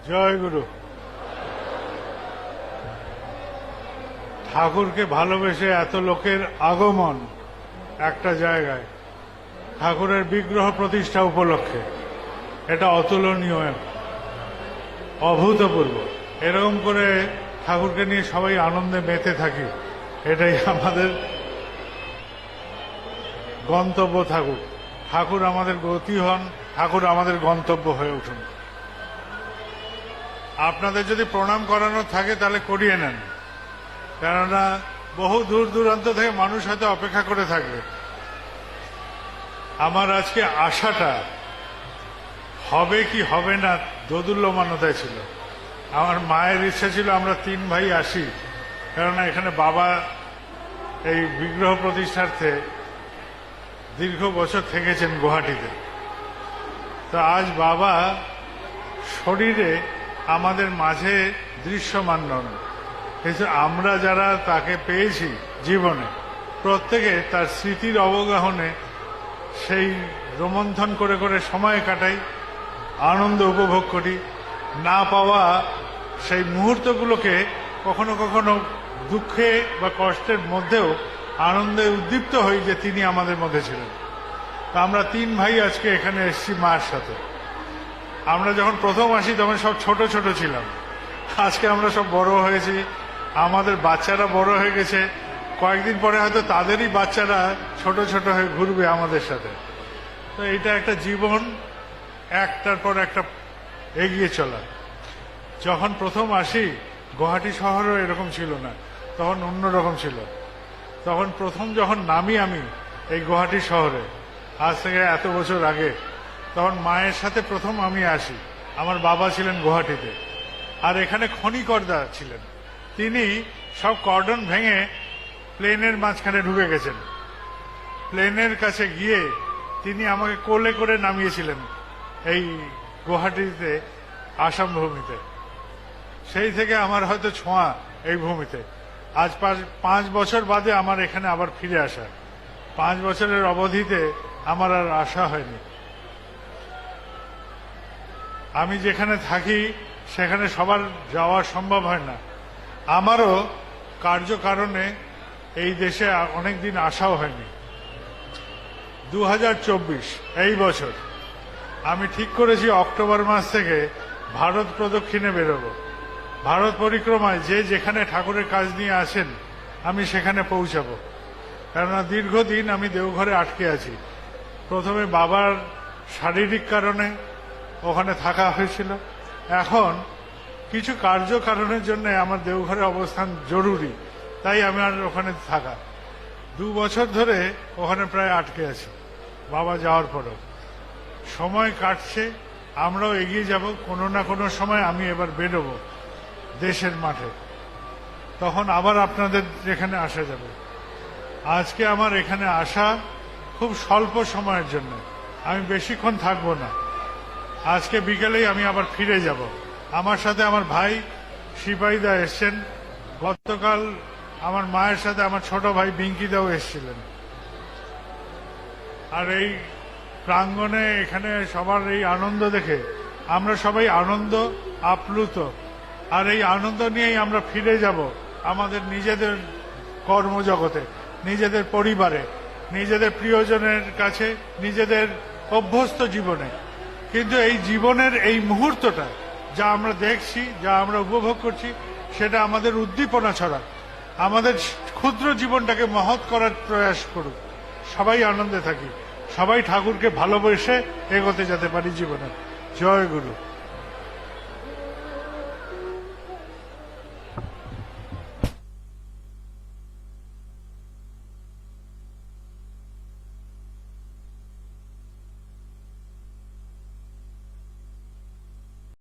জয় গুরু। ঠাকুরকে ভালোবেসে এত লোকের আগমন একটা জায়গায় ঠাকুরের বিগ্রহ প্রতিষ্ঠা উপলক্ষে, এটা অতুলনীয়, অভূতপূর্ব। এরকম করে ঠাকুরকে নিয়ে সবাই আনন্দে মেতে থাকি, এটাই আমাদের গন্তব্য থাকুক। ঠাকুর আমাদের গতি হন, ঠাকুর আমাদের গন্তব্য হয়ে উঠুন। আপনাদের যদি প্রণাম করানোর থাকে তাহলে করিয়ে নেন, কেননা বহু দূর দূরান্ত থেকে মানুষ হয়তো অপেক্ষা করে থাকবে। আমার আজকে আশাটা হবে কি হবে না দোদুল্যমানতায় ছিল। আমার মায়ের ইচ্ছা ছিল আমরা 3 ভাই আসি, কেননা এখানে বাবা এই বিগ্রহ প্রতিষ্ঠার্থে দীর্ঘ বছর থেকেছেন গুয়াহাটিতে। তো আজ বাবা শরীরে আমাদের মাঝে দৃশ্যমান নন, কিন্তু আমরা যারা তাকে পেয়েছি জীবনে, প্রত্যেকে তার স্মৃতির অবগাহনে সেই রোমন্থন করে করে সময় কাটাই, আনন্দ উপভোগ করি। না পাওয়া সেই মুহূর্তগুলোকে কখনো কখনো দুঃখে বা কষ্টের মধ্যেও আনন্দে উদ্দীপ্ত হই যে তিনি আমাদের মধ্যে ছিলেন। তা আমরা 3 ভাই আজকে এখানে এসেছি মার সাথে। আমরা যখন প্রথম আসি তখন সব ছোট ছোট ছিলাম, আজকে আমরা সব বড় হয়েছি, আমাদের বাচ্চারা বড় হয়ে গেছে। কয়েকদিন পরে হয়তো তাদেরই বাচ্চারা ছোট ছোট হয়ে ঘুরবে আমাদের সাথে। তো এটা একটা জীবন, একটার পর একটা এগিয়ে চলা। যখন প্রথম আসি গুয়াহাটি শহরও এরকম ছিল না, তখন অন্যরকম ছিল। তখন প্রথম যখন নামি আমি এই গুয়াহাটি শহরে, আজ থেকে এত বছর আগে, তখন মায়ের সাথে প্রথম আমি আসি। আমার বাবা ছিলেন গুয়াহাটিতে, আর এখানে খনিকর্তা ছিলেন। তিনি সব কর্ডন ভেঙে প্লেনের মাঝখানে ঢুকে গেছেন। প্লেনের কাছে গিয়ে তিনি আমাকে কোলে করে নামিয়েছিলেন এই গুয়াহাটিতে, আসাম ভূমিতে। সেই থেকে আমার হয়তো ছোঁয়া এই ভূমিতে। আজ 5 বছর বাদে আমার এখানে আবার ফিরে আসা। 5 বছরের অবধিতে আমার আর আশা হয়নি। আমি যেখানে থাকি সেখানে সবার যাওয়া সম্ভব হয় না, আমারও কার্যকারণে এই দেশে অনেকদিন আসাও হয়নি। 2024 এই বছর আমি ঠিক করেছি অক্টোবর মাস থেকে ভারত প্রদক্ষিণে বেরোবো। ভারত পরিক্রমায় যে যেখানে ঠাকুরের কাজ নিয়ে আসেন আমি সেখানে পৌঁছাবো। কেননা দীর্ঘদিন আমি দেওঘরে আটকে আছি। প্রথমে বাবার শারীরিক কারণে ওখানে থাকা হয়েছিল, এখন কিছু কার্যকারণের জন্য আমার দেওঘরে অবস্থান জরুরি, তাই আমার ওখানে থাকা। 2 বছর ধরে ওখানে প্রায় আটকে আছি বাবা যাওয়ার পরও। সময় কাটছে, আমরাও এগিয়ে যাব। কোনো না কোনো সময় আমি এবার বেরোবো দেশের মাঠে, তখন আবার আপনাদের এখানে আসা যাবে। আজকে আমার এখানে আসা খুব স্বল্প সময়ের জন্য, আমি বেশিক্ষণ থাকবো না। আজকে বিকেলেই আমি আবার ফিরে যাব। আমার সাথে আমার ভাই সিপাহীদা এসছেন, গতকাল আমার মায়ের সাথে আমার ছোট ভাই বিঙ্কিদাও এসছিলেন। আর এই প্রাঙ্গণে এখানে সবার এই আনন্দ দেখে আমরা সবাই আনন্দ আপ্লুত। আর এই আনন্দ নিয়েই আমরা ফিরে যাব আমাদের নিজেদের কর্মজগতে, নিজেদের পরিবারে, নিজেদের প্রিয়জনের কাছে, নিজেদের অভ্যস্ত জীবনে। কিন্তু এই জীবনের এই মুহূর্তটা যা আমরা দেখছি, যা আমরা উপভোগ করছি, সেটা আমাদের উদ্দীপনা ছড়া, আমাদের ক্ষুদ্র জীবনটাকে মহৎ করার প্রয়াস করুক। সবাই আনন্দে থাকি, সবাই ঠাকুরকে ভালোবেসে এগোতে যেতে পারি জীবনে। জয় গুরু।